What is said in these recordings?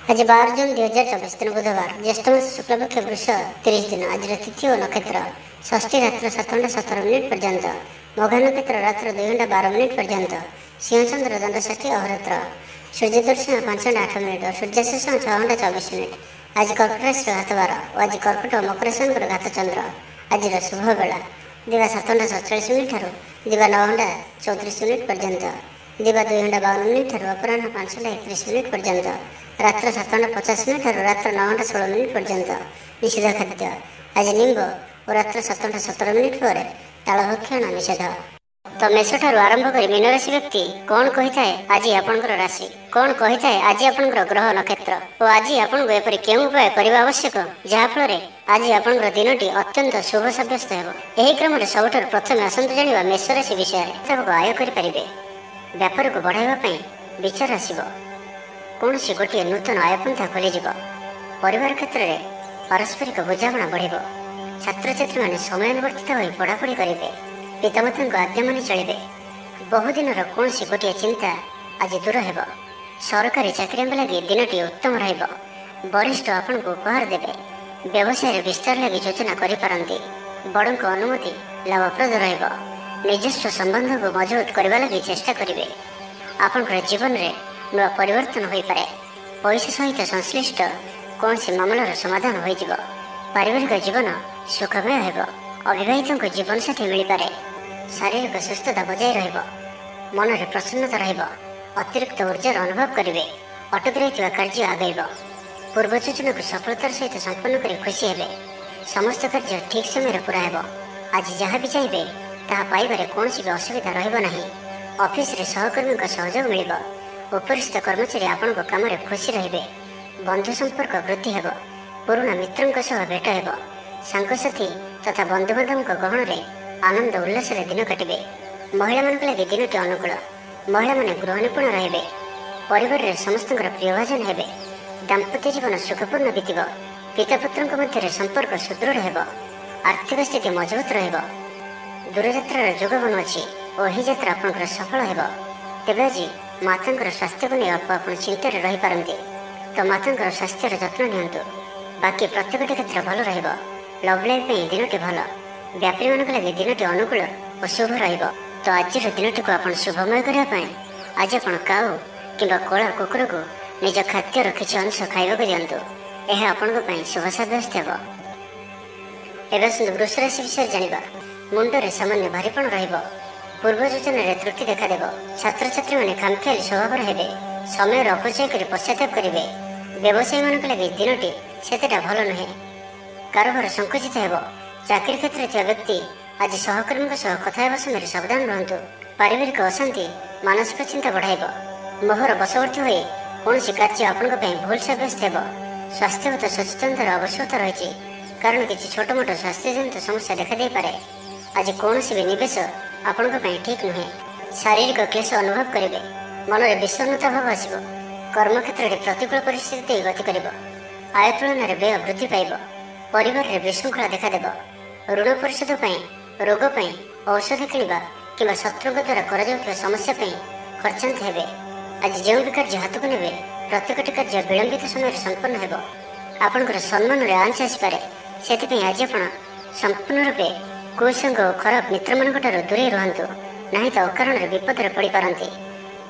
आज 12 जून 2024 दिन बुधवार ज्येष्ठ मास शुक्लपक्ष वृष 30 दिन। आज तिथि और नक्षत्र षष्ठी रात्र 7:17 पर्यंत, मघा नक्षत्र रात्र 2:12 पर्यंत, सिंहचंद्र दंड षष्ठी अहोरात्र, सूर्य दर्शन 5:08 और सूर्यास्त 6:24। आज कर्कट राशि हाथबार और आज कर्कट और मकर राशि घात चंद्र। आज शुभ बेला दिवा 7:47 ठारू दिवा 9:34 पर्यंत, दिवा 2:52 ठारू अपराह्न 5:31 पर्यंत, रात्र 7:50 ठारू रात्र 9:16 पर्यंत। निषेध खाद्य आज निम्ब और रात्र 7:17 पर तालभक्षण निषेध। तो मेष ठारू आरंभ कर मीन राशि व्यक्ति कौन कही थाए आज आपनकर राशि, कौन कही थाए आज आपनकर ग्रह नक्षत्र और आज आपन एपरि केउं उपाय करबा आवश्यक जहा फल आज आपनकर दिनटी अत्यंत शुभ साब्यस्त हेबो। एही क्रम रे सबठार प्रथम आसंत जानिबा मेष राशि विषय तब आय करि परिबे। व्यापार को बढ़ाइबा पई विचार आसीबो। कौन सी गोटे नूतन आयपंथा खोलीजिब। परिवार क्षेत्र में पारस्परिक बुझाणा बढ़। छात्र छात्री मैंने समयानुवर्तित हो पढ़ापढ़ी करेंगे। पितामाता आज्ञा मानि चलिए। बहुदिन कौन सी गोटे चिंता आज दूर हो। सरकारी चाकरी लगी दिनटी उत्तम रहिब। वरिष्ठ आपण को उपहार देवे। व्यवसाय विस्तार लगी योजना करिपारंती। बड़ों को अनुमति लाभप्रद रहिब। निजस्व संबंध को मजबूत करने लगी चेष्टा करेंगे। आपनकर जीवन में नुआ परिवर्तन हो पारे। पैसा सहित संश्लिष्ट कौन सी मामलार समाधान हो। पारिवारिक जीवन सुखमय हो। अविवाहितों जीवन साथी मिल पारे। शारीरिक सुस्थता बजाय रहिब। मन में प्रसन्नता रहिब। अतिरिक्त ऊर्जार अनुभव करेंगे। अटक रही कार्य आगेब। पूर्व योजना को सफलतार सहित संपन्न कर खुशी हेबे। समस्त कार्य ठीक समय पूरा हेब। आज जहाँ भी चाहिए ताहा पाइबारे कौन सी भी असुविधा रहिब नाही। ऑफिस रे सहकर्मी का सहयोग मिलिब। उपरिस्थ कर्मचारी आपण काम में खुशी रहिबे। बंधु संपर्क वृद्धि हेब। पुराना मित्रों सह भेट हेब। सांगसाथी तथा बंधुबांधव गहन में आनंद उल्लास दिन काटे। महिला मान लगे दिनटी अनुकूल। महिला माने गृह निपुण रहिबे। परिवार रे समस्त प्रियभाजन हेबे। दाम्पत्य जीवन सुखपूर्ण बीतब। पिता पुत्र मध्य संपर्क सुदृढ़ हेब। आर्थिक स्थिति मजबूत रहिब। दूरयात्रार जोग बनु अछि और ही यात्रा आपनकर सफल हेब। तेबे आज मातांकर स्वास्थ्य को नहीं आप चिंतार रही पारंती तो मातांकर स्वास्थ्यर जत्न नियंतु। बाकी प्रत्येक क्षेत्र भल रहिब। लव लाइफ में दिनटी भल। व्यापारी मान लगे दिनटी अनुकूल और शुभ रहिब। तो आज दिनटी को आप शुभमय करने आज आप काऊ कि कला कुकुर को निज खाद्यर किसी अंश खाइबा दिंतु। यह आपण शुभ साब्यस्त हेब। एवं वृष राशि विषय जानिबा। मुंडरे सामान्य भारीपण रहिब। पूर्व योजना त्रुटि देखादेव। छात्र छात्री मैंने खामखियाली स्वभाव हेबे। समय अपचय कर पश्चाताप करेंगे। व्यवसायी मान लगे दिनटी सेतेटा भल नुहे। कारोबार संकुचित हेब। चाकरी क्षेत्र में व्यक्ति आज सहकर्मी सह कथा समय सावधान रहतु। पारिवारिक अशांति मानसिक चिंता बढ़ाइब। मोहर बशवर्ती हो कौन कार्य आपण भूल साब्यस्त हेब। स्वास्थ्यगत सचेतनतार आवश्यकता रही कारण किसी छोट मोट स्वास्थ्यजनित समस्या देखा दे पारे। आज कौन भी निवेश आपण ठीक नुहे। शारीरिक क्लेश अनुभव करेंगे। मन में विषन्नता भाव आसब। कर्मक्षेत्र में प्रतिकूल परिस्थिति गति कर। आय तुलन में व्यय वृद्धि पाइब। परिवार में विशृंखला देखादेव। ऋण परिशोध रोग औषध किणवा कि शत्रु द्वारा कर समस्या खर्चांत हेबे। आज जो भी कार्य हाथ को ने प्रत्येकटी कार्य विलंबित समय संपन्न हेब। आपणकर सम्मान में आंच आसपे से आज आप संपूर्ण रूपे कुसंग और खराब मित्र मान दूरे रुहतु ना तो अकारण विपद में पड़ पारती।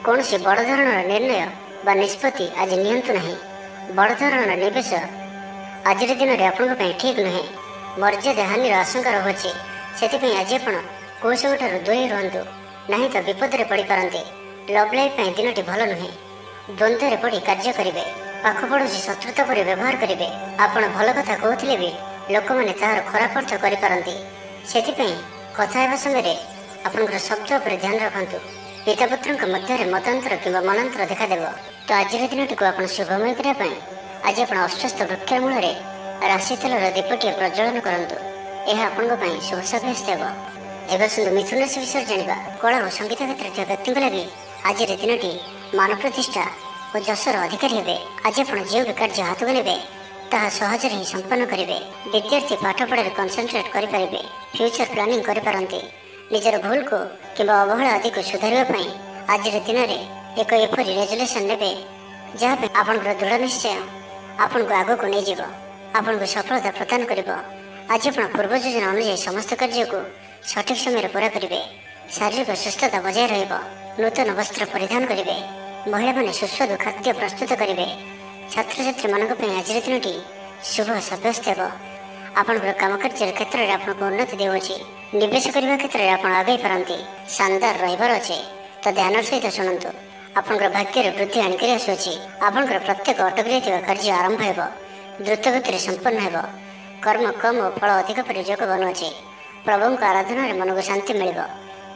कौन सी बड़ धरण निर्णय व निष्पत्ति आज नियंतु नहीं। बड़ धरण निवेश आज दिन में आपण ठीक नुहे। मर्यादा हानि आशंका रही से आज आप कुसंग दूरे रुहतु ना तो विपद में पड़ पारती। लव लाइफ दिनटी भल नुहे। द्वंद्व में पड़ कार्य करेंगे। पाख पड़ोसी शत्रुता पर व्यवहार करेंगे। आपड़ भल कथा कहते भी लोक मैंने तार खराब अर्थ करें। से कथा समय आपंकर शब्द पर ध्यान रखु। पिता पुत्र मध्य मतांतर कि मनांतर देखादेव। तो आज दिन को आप शुभमय करने आज आप अश्वस्थ वृक्षमूल राशि तेलर दीपटी प्रज्वलन करूँ। यह आपण शुभ साब्यस्त हेब। एवं मिथुन राशि विषय जाना। कला और संगीत क्षेत्र में व्यक्ति लगे आज दिनटी मान प्रतिष्ठा और जशर अधिकारी हे। आज आप जो भी कार्य हाथ को ने ताहा सहज ही संपन्न करेंगे। विद्यार्थी पाठपढ़ा कनसेंट्रेट करेंगे। फ्यूचर प्लानिंग करें। निजर भूल को कि अवहेला आदि को सुधारने आज दिन में एक एपरी रेजुलेसन ने ଯାହା ଆପଣଙ୍କର ଦୃଢ଼ ନିଶ୍ଚୟ ଆପଣଙ୍କୁ ଆଗକୁ ନେଇଯିବ, ଆପଣଙ୍କୁ ସଫଳତା ପ୍ରଦାନ କରିବ। ଆଜି ଆପଣ ପୂର୍ବ ଯୋଜନା ଅନୁଯାୟୀ ସମସ୍ତ କାର୍ଯ୍ୟକୁ ସଠିକ୍ ସମୟରେ ପୁରା କରିବେ। ଶାରୀରିକ ସୁସ୍ଥତା ବଜାୟ ରହିବ। ନୂତନ ବସ୍ତ୍ର ପରିଧାନ କରିବେ। ମହିଳାମାନେ ସୁସ୍ୱାଦୁ ଖାଦ୍ୟ ପ୍ରସ୍ତୁତ କରିବେ। ଛାତ୍ରଛାତ୍ରୀମାନଙ୍କ ପାଇଁ ଆଜିର ଦିନଟି ଶୁଭ ସାବ୍ୟସ୍ତ ହେବ। ଆପଣଙ୍କର କାମକାର୍ଯ୍ୟର କ୍ଷେତ୍ରରେ ଆପଣଙ୍କୁ ଉନ୍ନତି ଦେଉଅଛି। ନିବେଶ କରିବା କ୍ଷେତ୍ରରେ ଆପଣ ଆଗେଇ ପାରନ୍ତି। ଶାନଦାର ରହିବାର ଅଛି, ତ ଧ୍ୟାନର ସହିତ ଶୁଣନ୍ତୁ। ଆପଣଙ୍କର ଭାଗ୍ୟରେ ବୃଦ୍ଧି ଆଣିକରି ଆସୁଅଛି। ଆପଣଙ୍କର ପ୍ରତ୍ୟେକ ଅଟକି ରହିଥିବା କାର୍ଯ୍ୟ ଆରମ୍ଭ ହେବ, ଦ୍ରୁତ ଗତିରେ ସମ୍ପନ୍ନ ହେବ। କର୍ମ କମ୍ ଓ ଫଳ ଅଧିକ ପରି ଯୋଗ ବନୁଅଛି। ପ୍ରଭୁଙ୍କ ଆରାଧନାରେ ମନକୁ ଶାନ୍ତି ମିଳିବ।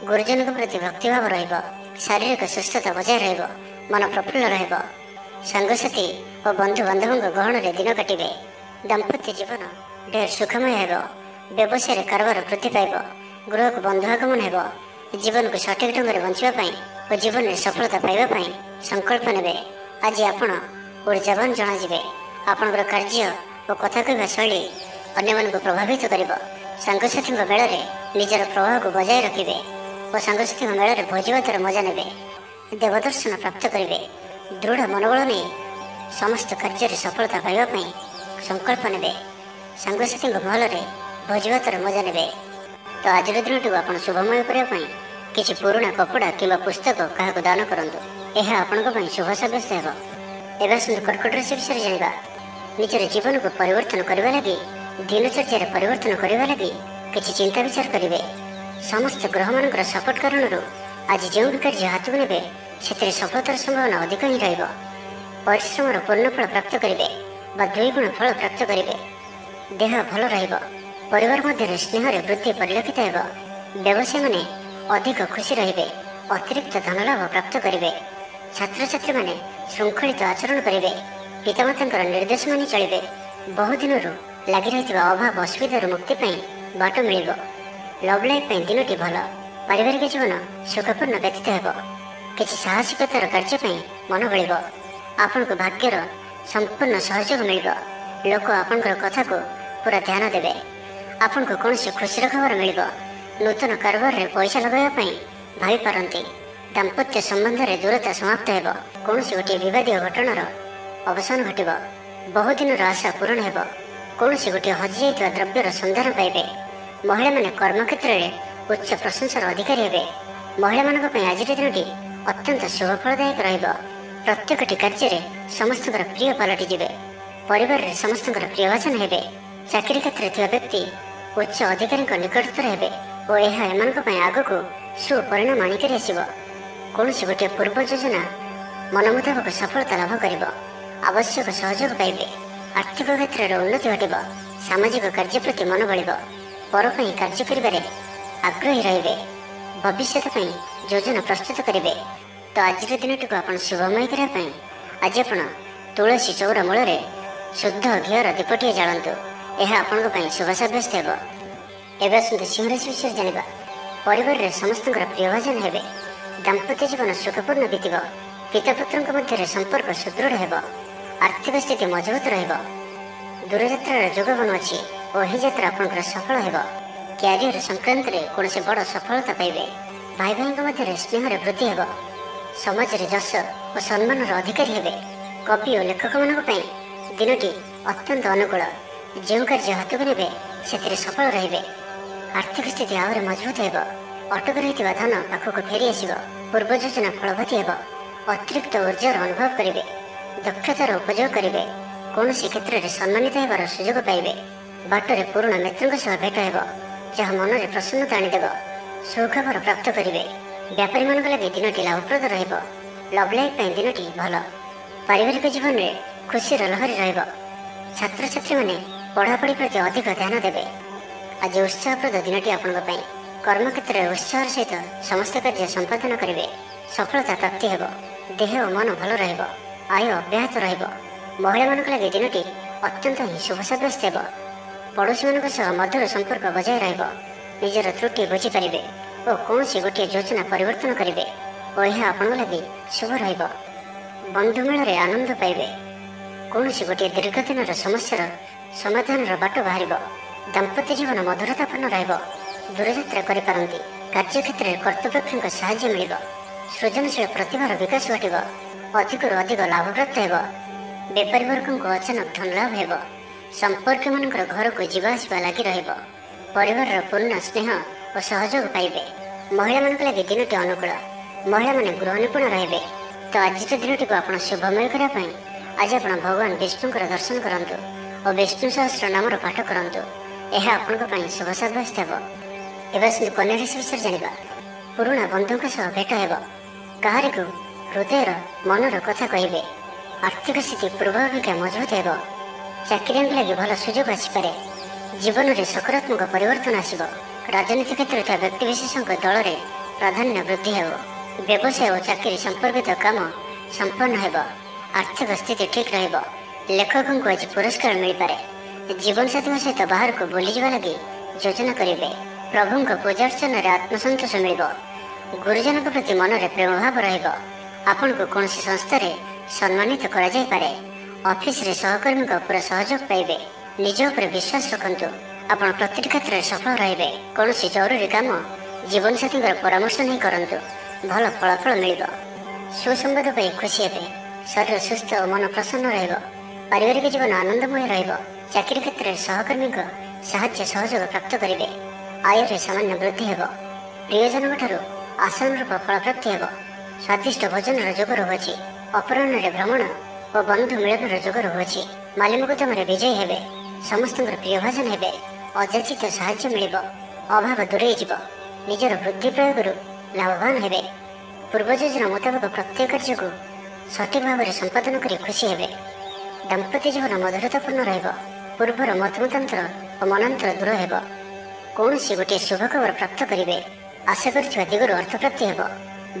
ଗୁରୁଜନଙ୍କ ପ୍ରତି ଭକ୍ତିଭାବ ରହିବ। ଶାରୀରିକ ସୁସ୍ଥତା ବଜାୟ ରହିବ। ମନ ପ୍ରଫୁଲ୍ଲ ରହିବ। ସାଙ୍ଗସାଥୀ ଓ ବନ୍ଧୁବାନ୍ଧବଙ୍କ ଗହଣରେ ଦିନ କାଟିବେ। ଦାମ୍ପତ୍ୟ ଜୀବନ ଢେର ସୁଖମୟ ହେବ। ବ୍ୟବସାୟରେ କାରବାର ବୃଦ୍ଧି ପାଇବ। ଗୃହକୁ ବନ୍ଧୁ ଆଗମନ ହେବ। ଜୀବନକୁ ସଠିକ୍ ଢଙ୍ଗରେ ବଞ୍ଚିବା ପାଇଁ ଓ ଜୀବନରେ ସଫଳତା ପାଇବା ପାଇଁ ସଂକଳ୍ପ ନେବେ। ଆଜି ଆପଣ ଉର୍ଜାବାନ ଜଣାଯିବେ। ଆପଣଙ୍କର କାର୍ଯ୍ୟ ଓ କଥା କହିବା ଶୈଳୀ ଅନ୍ୟମାନଙ୍କୁ ପ୍ରଭାବିତ କରିବ। ସାଙ୍ଗସାଥୀଙ୍କ ମେଳରେ ନିଜର ପ୍ରଭାବକୁ ବଜାୟ ରଖିବେ ଓ ସାଙ୍ଗସାଥୀଙ୍କ ମେଳରେ ଭୋଜିଭାତର ମଜା ନେବେ। ଦେବଦର୍ଶନ ପ୍ରାପ୍ତ କରିବେ। ଦୃଢ଼ ମନୋବଳ ନେଇ ସମସ୍ତ କାର୍ଯ୍ୟରେ ସଫଳତା ପାଇବା ପାଇଁ ସଂକଳ୍ପ ନେବେ। ସାଙ୍ଗସାଥୀଙ୍କ ମହଲରେ ଭୋଜିଭାତର ମଜା ନେବେ। ତ ଆଜିର ଦିନଟିକୁ ଆପଣ ଶୁଭମୟ କରିବା ପାଇଁ କିଛି ପୁରୁଣା କପଡ଼ା କିମ୍ବା ପୁସ୍ତକ କାହାକୁ ଦାନ କରନ୍ତୁ। ଏହା ଆପଣଙ୍କ ପାଇଁ ଶୁଭ ସାବ୍ୟସ୍ତ ହେବ। ଏବେ ଆସନ୍ତୁ କର୍କଟ ରାଶି ବିଷୟରେ ଜାଣିବା। ନିଜର ଜୀବନକୁ ପରିବର୍ତ୍ତନ କରିବା ଲାଗି, ଦିନଚର୍ଯ୍ୟାରେ ପରିବର୍ତ୍ତନ କରିବା ଲାଗି କିଛି ଚିନ୍ତା ବିଚାର କରିବେ। ସମସ୍ତ ଗ୍ରହମାନଙ୍କର ସପୋର୍ଟ କାରଣରୁ ଆଜି ଯେଉଁ ବି କାର୍ଯ୍ୟ ହାତକୁ ନେବେ ସେଥିରେ ସଫଳତାର ସମ୍ଭାବନା ଅଧିକ ହିଁ ରହିବ। ପରିଶ୍ରମର ପୂର୍ଣ୍ଣ ଫଳ ପ୍ରାପ୍ତ କରିବେ ବା ଦ୍ୱିଗୁଣ ଫଳ ପ୍ରାପ୍ତ କରିବେ। ଦେହ ଭଲ ରହିବ। ପରିବାର ମଧ୍ୟରେ ସ୍ନେହରେ ବୃଦ୍ଧି ପରିଲକ୍ଷିତ ହେବ। ବ୍ୟବସାୟୀମାନେ ଅଧିକ ଖୁସି ରହିବେ। ଅତିରିକ୍ତ ଧନଲାଭ ପ୍ରାପ୍ତ କରିବେ। ଛାତ୍ରଛାତ୍ରୀମାନେ ଶୃଙ୍ଖଳିତ ଆଚରଣ କରିବେ। ପିତାମାତାଙ୍କର ନିର୍ଦ୍ଦେଶ ମାନି ଚଳିବେ। ବହୁଦିନରୁ ଲାଗି ରହିଥିବା ଅଭାବ ଅସୁବିଧାରୁ ମୁକ୍ତି ପାଇଁ ବାଟ ମିଳିବ। ଲଭ୍ ଲାଇଫ୍ ପାଇଁ ଦିନଟି ଭଲ। ପାରିବାରିକ ଜୀବନ ସୁଖପୂର୍ଣ୍ଣ ବ୍ୟତୀତ ହେବ। କିଛି ସାହସିକତାର କାର୍ଯ୍ୟ ପାଇଁ ମନ ବଳିବ। ଆପଣଙ୍କୁ ଭାଗ୍ୟର ସମ୍ପୂର୍ଣ୍ଣ ସହଯୋଗ ମିଳିବ। ଲୋକ ଆପଣଙ୍କର କଥାକୁ ପୁରା ଧ୍ୟାନ ଦେବେ। ଆପଣଙ୍କୁ କୌଣସି ଖୁସିର ଖବର ମିଳିବ। ନୂତନ କାରବାରରେ ପଇସା ଲଗାଇବା ପାଇଁ ଭାବିପାରନ୍ତି। ଦାମ୍ପତ୍ୟ ସମ୍ବନ୍ଧରେ ଦୂରତା ସମାପ୍ତ ହେବ। କୌଣସି ଗୋଟିଏ ବିବାଦୀୟ ଘଟଣାର ଅବସାନ ଘଟିବ। ବହୁଦିନର ଆଶା ପୂରଣ ହେବ। କୌଣସି ଗୋଟିଏ ହଜିଯାଇଥିବା ଦ୍ରବ୍ୟର ସନ୍ଧାନ ପାଇବେ। ମହିଳାମାନେ କର୍ମକ୍ଷେତ୍ରରେ ଉଚ୍ଚ ପ୍ରଶଂସାର ଅଧିକାରୀ ହେବେ। ମହିଳାମାନଙ୍କ ପାଇଁ ଆଜିର ଦିନଟି ଅତ୍ୟନ୍ତ ଶୁଭଫଳଦାୟକ ରହିବ। ପ୍ରତ୍ୟେକଟି କାର୍ଯ୍ୟରେ ସମସ୍ତଙ୍କର ପ୍ରିୟ ପାଲଟିଯିବେ। ପରିବାରରେ ସମସ୍ତଙ୍କର ପ୍ରିୟଭାଜନ ହେବେ। ଚାକିରି କ୍ଷେତ୍ରରେ ଥିବା ବ୍ୟକ୍ତି ଉଚ୍ଚ ଅଧିକାରୀଙ୍କ ନିକଟତର ହେବେ ଓ ଏହା ଏମାନଙ୍କ ପାଇଁ ଆଗକୁ ସୁପରିଣାମ ଆଣିକରି ଆସିବ। କୌଣସି ଗୋଟିଏ ପୂର୍ବ ଯୋଜନା ମନ ମୁତାବକ ସଫଳତା ଲାଭ କରିବ। ଆବଶ୍ୟକ ସହଯୋଗ ପାଇବେ। ଆର୍ଥିକ କ୍ଷେତ୍ରରେ ଉନ୍ନତି ଘଟିବ। ସାମାଜିକ କାର୍ଯ୍ୟ ପ୍ରତି ମନ ବଳିବ। ପର ପାଇଁ କାର୍ଯ୍ୟ କରିବାରେ ଆଗ୍ରହୀ ରହିବେ। ଭବିଷ୍ୟତ ପାଇଁ ଯୋଜନା ପ୍ରସ୍ତୁତ କରିବେ। ତ ଆଜିର ଦିନଟିକୁ ଆପଣ ଶୁଭମୟ କରିବା ପାଇଁ ଆଜି ଆପଣ ତୁଳସୀ ଚଉରା ମୂଳରେ ଶୁଦ୍ଧ ଘିଅର ଦୀପଟିଏ ଜାଳନ୍ତୁ। ଏହା ଆପଣଙ୍କ ପାଇଁ ଶୁଭ ସାବ୍ୟସ୍ତ ହେବ। ଏବେ ଆସନ୍ତୁ ସିଂହରାଶି ବିଷୟରେ ଜାଣିବା। ପରିବାରରେ ସମସ୍ତଙ୍କର ପ୍ରିୟଭାଜନ ହେବେ। ଦାମ୍ପତ୍ୟ ଜୀବନ ସୁଖପୂର୍ଣ୍ଣ ବିତିବ। ପିତାପୁତ୍ରଙ୍କ ମଧ୍ୟରେ ସମ୍ପର୍କ ସୁଦୃଢ଼ ହେବ। ଆର୍ଥିକ ସ୍ଥିତି ମଜବୁତ ରହିବ। ଦୂରଯାତ୍ରାର ଯୋଗ ବନୁଅଛି ଓ ଏହି ଯାତ୍ରା ଆପଣଙ୍କର ସଫଳ ହେବ। କ୍ୟାରିୟର ସଂକ୍ରାନ୍ତରେ କୌଣସି ବଡ଼ ସଫଳତା ପାଇବେ। ଭାଇ ଭାଇଙ୍କ ମଧ୍ୟରେ ସ୍ନେହରେ ବୃଦ୍ଧି ହେବ। ସମାଜରେ ଯଶ ଓ ସମ୍ମାନର ଅଧିକାରୀ ହେବେ। କବି ଓ ଲେଖକମାନଙ୍କ ପାଇଁ ଦିନଟି ଅତ୍ୟନ୍ତ ଅନୁକୂଳ। ଯେଉଁ କାର୍ଯ୍ୟ ହାତକୁ ନେବେ ସେଥିରେ ସଫଳ ରହିବେ। ଆର୍ଥିକ ସ୍ଥିତି ଆହୁରି ମଜବୁତ ହେବ। ଅଟକି ରହିଥିବା ଧନ ପାଖକୁ ଫେରି ଆସିବ। ପୂର୍ବ ଯୋଜନା ଫଳବତୀ ହେବ। ଅତିରିକ୍ତ ଉର୍ଜାର ଅନୁଭବ କରିବେ। ଦକ୍ଷତାର ଉପଯୋଗ କରିବେ। କୌଣସି କ୍ଷେତ୍ରରେ ସମ୍ମାନିତ ହେବାର ସୁଯୋଗ ପାଇବେ। ବାଟରେ ପୁରୁଣା ମିତ୍ରଙ୍କ ସହ ଭେଟ ହେବ, ଯାହା ମନରେ ପ୍ରସନ୍ନତା ଆଣିଦେବ। ସୁଖବର ପ୍ରାପ୍ତ କରିବେ। ବ୍ୟାପାରୀମାନଙ୍କ ଲାଗି ଦିନଟି ଲାଭପ୍ରଦ ରହିବ। ଲଭ୍ ଲାଇଫ୍ ପାଇଁ ଦିନଟି ଭଲ। ପାରିବାରିକ ଜୀବନରେ ଖୁସିର ଲହରୀ ରହିବ। ଛାତ୍ରଛାତ୍ରୀମାନେ ପଢ଼ାପଢ଼ି ପ୍ରତି ଅଧିକ ଧ୍ୟାନ ଦେବେ। ଆଜି ଉତ୍ସାହପ୍ରଦ ଦିନଟି ଆପଣଙ୍କ ପାଇଁ। କର୍ମକ୍ଷେତ୍ରରେ ଉତ୍ସାହର ସହିତ ସମସ୍ତ କାର୍ଯ୍ୟ ସମ୍ପାଦନ କରିବେ। ସଫଳତା ପ୍ରାପ୍ତି ହେବ। ଦେହ ଓ ମନ ଭଲ ରହିବ। ଆୟ ଅବ୍ୟାହତ ରହିବ। ମହିଳାମାନଙ୍କ ଲାଗି ଦିନଟି ଅତ୍ୟନ୍ତ ହିଁ ଶୁଭ ସାବ୍ୟସ୍ତ ହେବ। ପଡ଼ୋଶୀମାନଙ୍କ ସହ ମଧୁର ସମ୍ପର୍କ ବଜାୟ ରହିବ। ନିଜର ତ୍ରୁଟି ବୁଝିପାରିବେ ଓ କୌଣସି ଗୋଟିଏ ଯୋଜନା ପରିବର୍ତ୍ତନ କରିବେ ଓ ଏହା ଆପଣଙ୍କ ଲାଗି ଶୁଭ ରହିବ। ବନ୍ଧୁମେଳରେ ଆନନ୍ଦ ପାଇବେ। କୌଣସି ଗୋଟିଏ ଦୀର୍ଘଦିନର ସମସ୍ୟାର ସମାଧାନର ବାଟ ବାହାରିବ। ଦାମ୍ପତ୍ୟ ଜୀବନ ମଧୁରତାପୂର୍ଣ୍ଣ ରହିବ। ଦୂରଯାତ୍ରା କରିପାରନ୍ତି। କାର୍ଯ୍ୟକ୍ଷେତ୍ରରେ କର୍ତ୍ତୃପକ୍ଷଙ୍କ ସାହାଯ୍ୟ ମିଳିବ। ସୃଜନଶୀଳ ପ୍ରତିଭାର ବିକାଶ ଘଟିବ। ଅଧିକରୁ ଅଧିକ ଲାଭପ୍ରାପ୍ତ ହେବ। ବେପାରୀ ବର୍ଗଙ୍କୁ ଅଚାନକ ଧନଲାଭ ହେବ। ସମ୍ପର୍କୀୟମାନଙ୍କର ଘରକୁ ଯିବା ଆସିବା ଲାଗି ରହିବ। ପରିବାରର ପୂର୍ଣ୍ଣ ସ୍ନେହ ଓ ସହଯୋଗ ପାଇବେ। ମହିଳାମାନଙ୍କ ଲାଗି ଦିନଟି ଅନୁକୂଳ। ମହିଳାମାନେ ଗୃହ ନିପୁଣ ରହିବେ। ତ ଆଜିର ଦିନଟିକୁ ଆପଣ ଶୁଭମୟ କରିବା ପାଇଁ ଆଜି ଆପଣ ଭଗବାନ ବିଷ୍ଣୁଙ୍କର ଦର୍ଶନ କରନ୍ତୁ ଓ ବିଷ୍ଣୁ ସହସ୍ର ନାମର ପାଠ କରନ୍ତୁ। ଏହା ଆପଣଙ୍କ ପାଇଁ ଶୁଭ ସାବ୍ୟସ୍ତ ହେବ। ଏବେ ଆସନ୍ତୁ କନ୍ୟା ରାଶି ବିଷୟରେ ଜାଣିବା। ପୁରୁଣା ବନ୍ଧୁଙ୍କ ସହ ଭେଟ ହେବ। କାହାରିକୁ ହୃଦୟର ମନର କଥା କହିବେ। ଆର୍ଥିକ ସ୍ଥିତି ପୂର୍ବ ଅପେକ୍ଷା ମଜବୁତ ହେବ। ଚାକିରିଆଙ୍କ ଲାଗି ଭଲ ସୁଯୋଗ ଆସିପାରେ। ଜୀବନରେ ସକାରାତ୍ମକ ପରିବର୍ତ୍ତନ ଆସିବ। ରାଜନୀତି କ୍ଷେତ୍ରରେ ଥିବା ବ୍ୟକ୍ତିବିଶେଷଙ୍କ ଦଳରେ ପ୍ରାଧାନ୍ୟ ବୃଦ୍ଧି ହେବ। ବ୍ୟବସାୟ ଓ ଚାକିରି ସମ୍ପର୍କିତ କାମ ସମ୍ପନ୍ନ ହେବ। ଆର୍ଥିକ ସ୍ଥିତି ଠିକ୍ ରହିବ। ଲେଖକଙ୍କୁ ଆଜି ପୁରସ୍କାର ମିଳିପାରେ। ଜୀବନସାଥୀଙ୍କ ସହିତ ବାହାରକୁ ବୁଲିଯିବା ଲାଗି ଯୋଜନା କରିବେ। ପ୍ରଭୁଙ୍କ ପୂଜାର୍ଚ୍ଚନାରେ ଆତ୍ମସନ୍ତୋଷ ମିଳିବ। ଗୁରୁଜନଙ୍କ ପ୍ରତି ମନରେ ପ୍ରେମ ଭାବ ରହିବ। ଆପଣଙ୍କୁ କୌଣସି ସଂସ୍ଥାରେ ସମ୍ମାନିତ କରାଯାଇପାରେ। ଅଫିସରେ ସହକର୍ମୀଙ୍କ ପୁରା ସହଯୋଗ ପାଇବେ। ନିଜ ଉପରେ ବିଶ୍ୱାସ ରଖନ୍ତୁ। ଆପଣ ପ୍ରତିଟି କ୍ଷେତ୍ରରେ ସଫଳ ରହିବେ। କୌଣସି ଜରୁରୀ କାମ ଜୀବନସାଥୀଙ୍କର ପରାମର୍ଶ ନେଇ କରନ୍ତୁ। ଭଲ ଫଳାଫଳ ମିଳିବ। ସୁସମ୍ବାଦ ପାଇ ଖୁସି ହେବେ। ଶରୀର ସୁସ୍ଥ ଓ ମନ ପ୍ରସନ୍ନ ରହିବ। ପାରିବାରିକ ଜୀବନ ଆନନ୍ଦମୟ ରହିବ। ଚାକିରି କ୍ଷେତ୍ରରେ ସହକର୍ମୀଙ୍କ ସାହାଯ୍ୟ ସହଯୋଗ ପ୍ରାପ୍ତ କରିବେ। ଆୟରେ ସାମାନ୍ୟ ବୃଦ୍ଧି ହେବ। ପ୍ରିୟଜନଙ୍କଠାରୁ ଆଶାନୁରୂପ ଫଳପ୍ରାପ୍ତି ହେବ। ସ୍ୱାଦିଷ୍ଟ ଭୋଜନର ଯୋଗ ରହୁଅଛି। ଅପରାହ୍ନରେ ଭ୍ରମଣ ଓ ବନ୍ଧୁ ମିଳନର ଯୋଗ ରହୁଅଛି। ମାଲି ମୁକଦ୍ଦମାରେ ବିଜୟୀ ହେବେ। ସମସ୍ତଙ୍କର ପ୍ରିୟଭାଜନ ହେବେ। ଅଯାଚିତ ସାହାଯ୍ୟ ମିଳିବ। ଅଭାବ ଦୂରେଇ ଯିବ। ନିଜର ବୁଦ୍ଧି ପ୍ରୟୋଗରୁ ଲାଭବାନ ହେବେ। ପୂର୍ବ ଯୋଜନା ମୁତାବକ ପ୍ରତ୍ୟେକ କାର୍ଯ୍ୟକୁ ସଠିକ୍ ଭାବରେ ସମ୍ପାଦନ କରି ଖୁସି ହେବେ। ଦାମ୍ପତ୍ୟ ଜୀବନ ମଧୁରତାପୂର୍ଣ୍ଣ ରହିବ। ପୂର୍ବର ମତମତାନ୍ତର ଓ ମନାନ୍ତର ଦୂର ହେବ। କୌଣସି ଗୋଟିଏ ଶୁଭ ଖବର ପ୍ରାପ୍ତ କରିବେ। ଆଶା କରିଥିବା ଦିଗରୁ ଅର୍ଥପ୍ରାପ୍ତି ହେବ।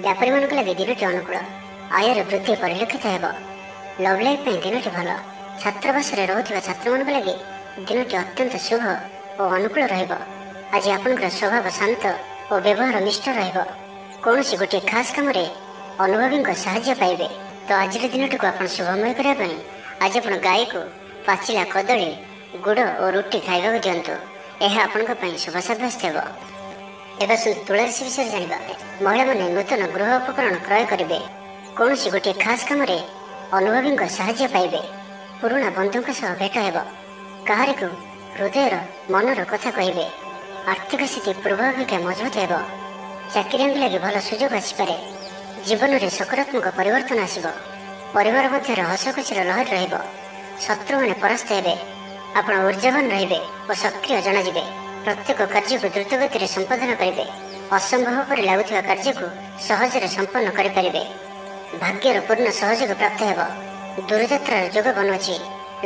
ବ୍ୟାପାରୀମାନଙ୍କ ଲାଗି ଦିନଟି ଅନୁକୂଳ। ଆୟରେ ବୃଦ୍ଧି ପରିଲକ୍ଷିତ ହେବ। ଲଭ୍ ଲାଇଫ୍ ପାଇଁ ଦିନଟି ଭଲ। ଛାତ୍ରାବାସରେ ରହୁଥିବା ଛାତ୍ରମାନଙ୍କ ଲାଗି ଦିନଟି ଅତ୍ୟନ୍ତ ଶୁଭ ଓ ଅନୁକୂଳ ରହିବ। ଆଜି ଆପଣଙ୍କର ସ୍ୱଭାବ ଶାନ୍ତ ଓ ବ୍ୟବହାର ନିଷ୍ଠ ରହିବ। କୌଣସି ଗୋଟିଏ ଖାସ୍ କାମରେ ଅନୁଭବୀଙ୍କ ସାହାଯ୍ୟ ପାଇବେ। ତ ଆଜିର ଦିନଟିକୁ ଆପଣ ଶୁଭମୟ କରିବା ପାଇଁ ଆଜି ଆପଣ ଗାଈକୁ ପାଚିଲା କଦଳୀ, ଗୁଡ଼ ଓ ରୁଟି ଖାଇବାକୁ ଦିଅନ୍ତୁ। ଏହା ଆପଣଙ୍କ ପାଇଁ ଶୁଭ ସାବ୍ୟସ୍ତ ହେବ। ଏବେ ଆସନ୍ତୁ ତୁଳା ରାଶି ବିଷୟରେ ଜାଣିବା। ମହିଳାମାନେ ନୂତନ ଗୃହ ଉପକରଣ କ୍ରୟ କରିବେ। କୌଣସି ଗୋଟିଏ ଖାସ୍ କାମରେ ଅନୁଭବୀଙ୍କ ସାହାଯ୍ୟ ପାଇବେ। ପୁରୁଣା ବନ୍ଧୁଙ୍କ ସହ ଭେଟ ହେବ। କାହାରିକୁ ହୃଦୟର ମନର କଥା କହିବେ। ଆର୍ଥିକ ସ୍ଥିତି ପୂର୍ବ ଅପେକ୍ଷା ମଜବୁତ ହେବ। ଚାକିରିଆଙ୍କ ଲାଗି ଭଲ ସୁଯୋଗ ଆସିପାରେ। ଜୀବନରେ ସକାରାତ୍ମକ ପରିବର୍ତ୍ତନ ଆସିବ। ପରିବାର ମଧ୍ୟରେ ହସଖୁସିର ଲହରୀ ରହିବ। ଶତ୍ରୁମାନେ ପରାସ୍ତ ହେବେ। ଆପଣ ଊର୍ଜାବାନ ରହିବେ ଓ ସକ୍ରିୟ ଜଣାଯିବେ। ପ୍ରତ୍ୟେକ କାର୍ଯ୍ୟକୁ ଦ୍ରୁତଗତିରେ ସମ୍ପାଦନ କରିବେ। ଅସମ୍ଭବ ପରି ଲାଗୁଥିବା କାର୍ଯ୍ୟକୁ ସହଜରେ ସମ୍ପନ୍ନ କରିପାରିବେ। ଭାଗ୍ୟର ପୂର୍ଣ୍ଣ ସହଯୋଗ ପ୍ରାପ୍ତ ହେବ। ଦୂରଯାତ୍ରାର ଯୋଗ ବନୁଅଛି।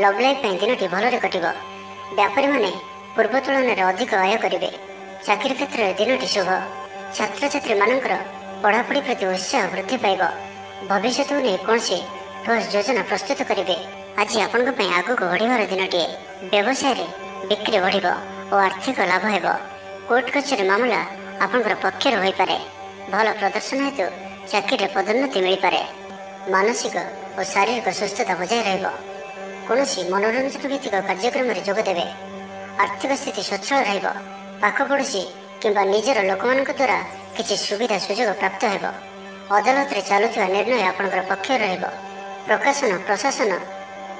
ଲଭ୍ ଲାଇଫ୍ ପାଇଁ ଦିନଟି ଭଲରେ କଟିବ। ବ୍ୟାପାରୀମାନେ ପୂର୍ବ ତୁଳନାରେ ଅଧିକ ଆୟ କରିବେ। ଚାକିରି କ୍ଷେତ୍ରରେ ଦିନଟି ଶୁଭ। ଛାତ୍ରଛାତ୍ରୀମାନଙ୍କର ପଢ଼ାପଢ଼ି ପ୍ରତି ଉତ୍ସାହ ବୃଦ୍ଧି ପାଇବ। ଭବିଷ୍ୟତକୁ ନେଇ କୌଣସି ଠୋସ୍ ଯୋଜନା ପ୍ରସ୍ତୁତ କରିବେ। ଆଜି ଆପଣଙ୍କ ପାଇଁ ଆଗକୁ ବଢ଼ିବାର ଦିନଟିଏ। ବ୍ୟବସାୟରେ ବିକ୍ରି ବଢ଼ିବ ଓ ଆର୍ଥିକ ଲାଭ ହେବ। କୋର୍ଟ କଚେରୀ ମାମଲା ଆପଣଙ୍କର ପକ୍ଷରେ ହୋଇପାରେ। ଭଲ ପ୍ରଦର୍ଶନ ହେତୁ ଚାକିରିରେ ପଦୋନ୍ନତି ମିଳିପାରେ। ମାନସିକ ଓ ଶାରୀରିକ ସୁସ୍ଥତା ବଜାୟ ରହିବ। କୌଣସି ମନୋରଞ୍ଜନ ଭିତ୍ତିକ କାର୍ଯ୍ୟକ୍ରମରେ ଯୋଗ ଦେବେ। ଆର୍ଥିକ ସ୍ଥିତି ସ୍ୱଚ୍ଛଳ ରହିବ। ପାଖ ପଡ଼ୋଶୀ କିମ୍ବା ନିଜର ଲୋକମାନଙ୍କ ଦ୍ୱାରା କିଛି ସୁବିଧା ସୁଯୋଗ ପ୍ରାପ୍ତ ହେବ। ଅଦାଲତରେ ଚାଲୁଥିବା ନିର୍ଣ୍ଣୟ ଆପଣଙ୍କର ପକ୍ଷରେ ରହିବ। ପ୍ରକାଶନ, ପ୍ରଶାସନ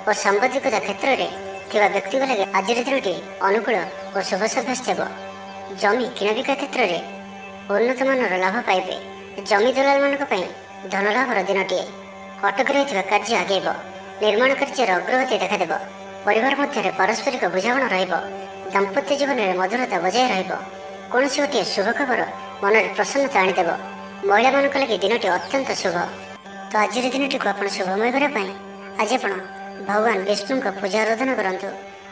ଓ ସାମ୍ବାଦିକତା କ୍ଷେତ୍ରରେ ଥିବା ବ୍ୟକ୍ତିଙ୍କ ଲାଗି ଆଜିର ଦିନଟି ଅନୁକୂଳ ଓ ଶୁଭ ସାବ୍ୟସ୍ତ ହେବ। ଜମି କିଣାବିକା କ୍ଷେତ୍ରରେ ଉନ୍ନତମାନର ଲାଭ ପାଇବେ। ଜମି ଦଲାଲମାନଙ୍କ ପାଇଁ ଧନଲାଭର ଦିନଟିଏ। ଅଟକି ରହିଥିବା କାର୍ଯ୍ୟ ଆଗେଇବ। ନିର୍ମାଣ କାର୍ଯ୍ୟର ଅଗ୍ରଗତି ଦେଖାଦେବ। ପରିବାର ମଧ୍ୟରେ ପାରସ୍ପରିକ ବୁଝାମଣା ରହିବ। ଦାମ୍ପତ୍ୟ ଜୀବନରେ ମଧୁରତା ବଜାୟ ରହିବ। କୌଣସି ଗୋଟିଏ ଶୁଭ ଖବର ମନରେ ପ୍ରସନ୍ନତା ଆଣିଦେବ। ମହିଳାମାନଙ୍କ ଲାଗି ଦିନଟି ଅତ୍ୟନ୍ତ ଶୁଭ। ତ ଆଜିର ଦିନଟିକୁ ଆପଣ ଶୁଭମୟ କରିବା ପାଇଁ ଆଜି ଆପଣ ଭଗବାନ ବିଷ୍ଣୁଙ୍କ ପୂଜା ଆରାଧନା କରନ୍ତୁ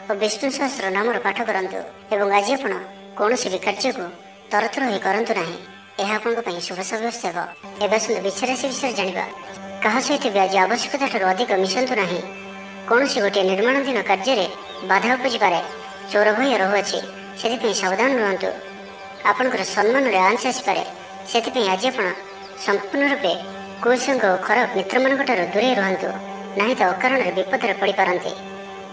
ଓ ବିଷ୍ଣୁ ସହସ୍ର ନାମର ପାଠ କରନ୍ତୁ। ଏବଂ ଆଜି ଆପଣ କୌଣସି ବି କାର୍ଯ୍ୟକୁ ତରତର ହୋଇ କରନ୍ତୁ ନାହିଁ। ଏହା ଆପଣଙ୍କ ପାଇଁ ଶୁଭ ସାବ୍ୟସ୍ତ ହେବ। ଏବେ ଆସନ୍ତୁ ବୃଷ ରାଶି ବିଷୟରେ ଜାଣିବା। କାହା ସହିତ ବି ଆଜି ଆବଶ୍ୟକତାଠାରୁ ଅଧିକ ମିଶନ୍ତୁ ନାହିଁ। କୌଣସି ଗୋଟିଏ ନିର୍ମାଣାଧୀନ କାର୍ଯ୍ୟରେ ବାଧା ଉପୁଜିପାରେ। ଚୋର ଭୟ ରହୁଅଛି। ସେଥିପାଇଁ ସାବଧାନ ରୁହନ୍ତୁ। ଆପଣଙ୍କର ସମ୍ମାନରେ ଆଞ୍ଚ ଆସିପାରେ। ସେଥିପାଇଁ ଆଜି ଆପଣ ସମ୍ପୂର୍ଣ୍ଣ ରୂପେ କୁସଙ୍ଗ ଓ ଖରାପ ମିତ୍ରମାନଙ୍କଠାରୁ ଦୂରେଇ ରୁହନ୍ତୁ। ନାହିଁ ତ ଅକାରଣରେ ବିପଦରେ ପଡ଼ିପାରନ୍ତି।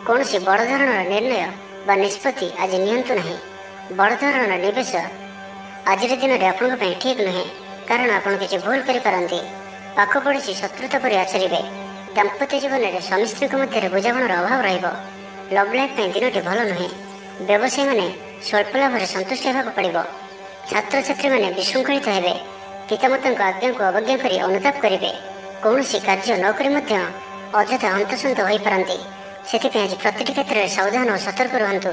କୌଣସି ବଡ଼ ଧରଣର ନିର୍ଣ୍ଣୟ ବା ନିଷ୍ପତ୍ତି ଆଜି ନିଅନ୍ତୁ ନାହିଁ। ବଡ଼ ଧରଣର ନିବେଶ ଆଜିର ଦିନରେ ଆପଣଙ୍କ ପାଇଁ ଠିକ୍ ନୁହେଁ। କାରଣ ଆପଣ କିଛି ଭୁଲ କରିପାରନ୍ତି। ପାଖ ପଡ଼ୋଶୀ ଶତ୍ରୁତା ପରି ଆଚରିବେ। ଦାମ୍ପତ୍ୟ ଜୀବନରେ ସ୍ୱାମୀ ସ୍ତ୍ରୀଙ୍କ ମଧ୍ୟରେ ବୁଝାମଣାର ଅଭାବ ରହିବ। ଲଭ୍ ଲାଇଫ୍ ପାଇଁ ଦିନଟି ଭଲ ନୁହେଁ। ବ୍ୟବସାୟୀମାନେ ସ୍ୱଳ୍ପ ଲାଭରେ ସନ୍ତୁଷ୍ଟ ହେବାକୁ ପଡ଼ିବ। ଛାତ୍ରଛାତ୍ରୀମାନେ ବିଶୃଙ୍ଖଳିତ ହେବେ। ପିତାମାତାଙ୍କ ଆଜ୍ଞାକୁ ଅବଜ୍ଞା କରି ଅନୁତାପ କରିବେ। କୌଣସି କାର୍ଯ୍ୟ ନ କରି ମଧ୍ୟ ଅଯଥା ହନ୍ତସନ୍ତ ହୋଇପାରନ୍ତି। ସେଥିପାଇଁ ଆଜି ପ୍ରତିଟି କ୍ଷେତ୍ରରେ ସାବଧାନ ଓ ସତର୍କ ରୁହନ୍ତୁ।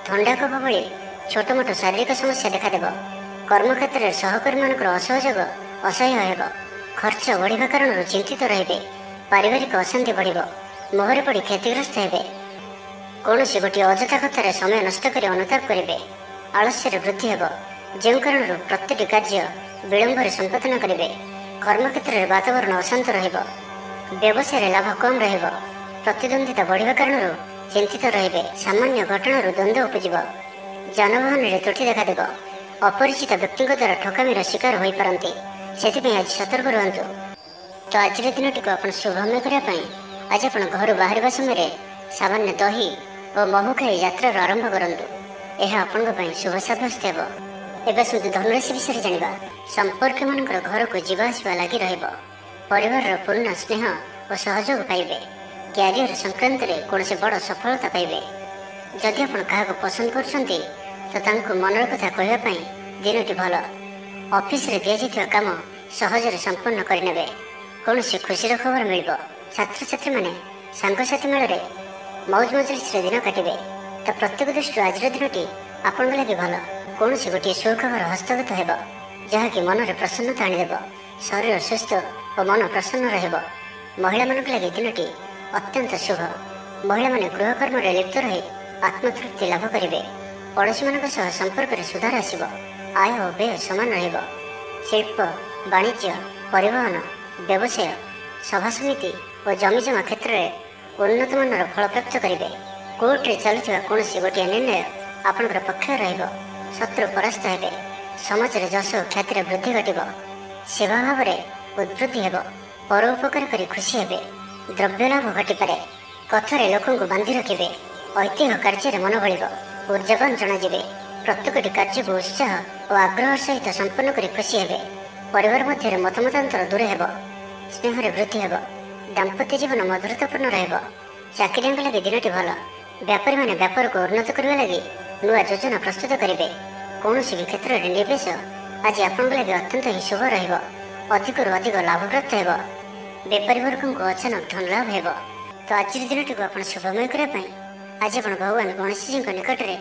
ଥଣ୍ଡା କଫ ଭଳି ଛୋଟମୋଟ ଶାରୀରିକ ସମସ୍ୟା ଦେଖାଦେବ। କର୍ମକ୍ଷେତ୍ରରେ ସହକର୍ମୀମାନଙ୍କର ଅସହଯୋଗ ଅସହ୍ୟ ହେବ। ଖର୍ଚ୍ଚ ବଢ଼ିବା କାରଣରୁ ଚିନ୍ତିତ ରହିବେ। ପାରିବାରିକ ଅଶାନ୍ତି ବଢ଼ିବ। ମୋହରେ ପଡ଼ି କ୍ଷତିଗ୍ରସ୍ତ ହେବେ। କୌଣସି ଗୋଟିଏ ଅଯଥା କଥାରେ ସମୟ ନଷ୍ଟ କରି ଅନୁତାପ କରିବେ। ଆଳସ୍ୟରେ ବୃଦ୍ଧି ହେବ, ଯେଉଁ କାରଣରୁ ପ୍ରତିଟି କାର୍ଯ୍ୟ ବିଳମ୍ବରେ ସମ୍ପାଦନ କରିବେ। କର୍ମକ୍ଷେତ୍ରରେ ବାତାବରଣ ଅଶାନ୍ତ ରହିବ। ବ୍ୟବସାୟରେ ଲାଭ କମ୍ ରହିବ। ପ୍ରତିଦ୍ୱନ୍ଦିତା ବଢ଼ିବା କାରଣରୁ ଚିନ୍ତିତ ରହିବେ। ସାମାନ୍ୟ ଘଟଣାରୁ ଦ୍ୱନ୍ଦ୍ୱ ଉପୁଜିବ। ଯାନବାହନରେ ତ୍ରୁଟି ଦେଖାଦେବ। ଅପରିଚିତ ବ୍ୟକ୍ତିଙ୍କ ଦ୍ୱାରା ଠକାମିର ଶିକାର ହୋଇପାରନ୍ତି। ସେଥିପାଇଁ ଆଜି ସତର୍କ ରୁହନ୍ତୁ। ତ ଆଜିର ଦିନଟିକୁ ଆପଣ ଶୁଭମୟ କରିବା ପାଇଁ ଆଜି ଆପଣ ଘରୁ ବାହାରିବା ସମୟରେ ସାମାନ୍ୟ ଦହି ଓ ମହୁ ଖାଇ ଯାତ୍ରାର ଆରମ୍ଭ କରନ୍ତୁ। ଏହା ଆପଣଙ୍କ ପାଇଁ ଶୁଭ ସାବ୍ୟସ୍ତ ହେବ। ଏବେ ଆସନ୍ତୁ ଧନୁରାଶି ବିଷୟରେ ଜାଣିବା। ସମ୍ପର୍କୀୟମାନଙ୍କର ଘରକୁ ଯିବା ଆସିବା ଲାଗି ରହିବ। ପରିବାରର ପୂର୍ଣ୍ଣ ସ୍ନେହ ଓ ସହଯୋଗ ପାଇବେ। କ୍ୟାରିୟର ସଂକ୍ରାନ୍ତରେ କୌଣସି ବଡ଼ ସଫଳତା ପାଇବେ। ଯଦି ଆପଣ କାହାକୁ ପସନ୍ଦ କରୁଛନ୍ତି ତ ତାଙ୍କୁ ମନର କଥା କହିବା ପାଇଁ ଦିନଟି ଭଲ। ଅଫିସରେ ଦିଆଯାଇଥିବା କାମ ସହଜରେ ସମ୍ପୂର୍ଣ୍ଣ କରିନେବେ। କୌଣସି ଖୁସିର ଖବର ମିଳିବ। ଛାତ୍ରଛାତ୍ରୀମାନେ ସାଙ୍ଗସାଥି ମେଳରେ ମୌଜ ମଜଲିସରେ ଦିନ କାଟିବେ। ତ ପ୍ରତ୍ୟେକ ଦୃଷ୍ଟିରୁ ଆଜିର ଦିନଟି ଆପଣଙ୍କ ଲାଗି ଭଲ। କୌଣସି ଗୋଟିଏ ସୁଖବର ହସ୍ତଗତ ହେବ, ଯାହାକି ମନରେ ପ୍ରସନ୍ନତା ଆଣିଦେବ। ଶରୀର ସୁସ୍ଥ ଓ ମନ ପ୍ରସନ୍ନ ରହିବ। ମହିଳାମାନଙ୍କ ଲାଗି ଦିନଟି ଅତ୍ୟନ୍ତ ଶୁଭ। ମହିଳାମାନେ ଗୃହକର୍ମରେ ଲିପ୍ତ ରହି ଆତ୍ମତୃପ୍ତି ଲାଭ କରିବେ। ପଡ଼ୋଶୀମାନଙ୍କ ସହ ସମ୍ପର୍କରେ ସୁଧାର ଆସିବ। ଆୟ ଓ ବ୍ୟୟ ସମାନ ରହିବ। ଶିଳ୍ପ, ବାଣିଜ୍ୟ, ପରିବହନ, ବ୍ୟବସାୟ, ସଭାସମିତି ଓ ଜମିଜମା କ୍ଷେତ୍ରରେ ଉନ୍ନତମାନର ଫଳପ୍ରାପ୍ତ କରିବେ। କୋର୍ଟରେ ଚାଲୁଥିବା କୌଣସି ଗୋଟିଏ ନିର୍ଣ୍ଣୟ ଆପଣଙ୍କର ପକ୍ଷରେ ରହିବ। ଶତ୍ରୁ ପରାସ୍ତ ହେବେ। ସମାଜରେ ଯଶ ଓ ଖ୍ୟାତିର ବୃଦ୍ଧି ଘଟିବ। ସେବା ଭାବରେ ଉଦ୍ବୃଦ୍ଧି ହେବ। ପର ଉପକାର କରି ଖୁସି ହେବେ। ଦ୍ରବ୍ୟ ଲାଭ ଘଟିପାରେ। କଥାରେ ଲୋକଙ୍କୁ ବାନ୍ଧି ରଖିବେ। ଐତିହ୍ୟ କାର୍ଯ୍ୟରେ ମନ ବଳିବ। ଉର୍ଜାବାନ ଜଣାଯିବେ। ପ୍ରତ୍ୟେକଟି କାର୍ଯ୍ୟକୁ ଉତ୍ସାହ ଓ ଆଗ୍ରହ ସହିତ ସମ୍ପନ୍ନ କରି ଖୁସି ହେବେ। ପରିବାର ମଧ୍ୟରେ ମତମତାନ୍ତର ଦୂର ହେବ। ସ୍ନେହରେ ବୃଦ୍ଧି ହେବ। ଦାମ୍ପତ୍ୟ ଜୀବନ ମଧୁରତାପୂର୍ଣ୍ଣ ରହିବ। ଚାକିରିଆଙ୍କ ଲାଗି ଦିନଟି ଭଲ। ବ୍ୟାପାରୀମାନେ ବ୍ୟାପାରକୁ ଉନ୍ନତ କରିବା ଲାଗି ନୂଆ ଯୋଜନା ପ୍ରସ୍ତୁତ କରିବେ। କୌଣସି ବି କ୍ଷେତ୍ରରେ ନିବେଶ ଆଜି ଆପଣଙ୍କ ଲାଗି ଅତ୍ୟନ୍ତ ହିଁ ଶୁଭ ରହିବ। ଅଧିକରୁ ଅଧିକ ଲାଭପ୍ରାପ୍ତ ହେବ। ବେପାରୀ ବର୍ଗଙ୍କୁ ଅଚାନକ ଧନ ଲାଭ ହେବ। ତ ଆଜିର ଦିନଟିକୁ ଆପଣ ଶୁଭମୟ କରିବା ପାଇଁ ଆଜି ଆପଣ ଭଗବାନ ଗଣେଶଜୀଙ୍କ ନିକଟରେ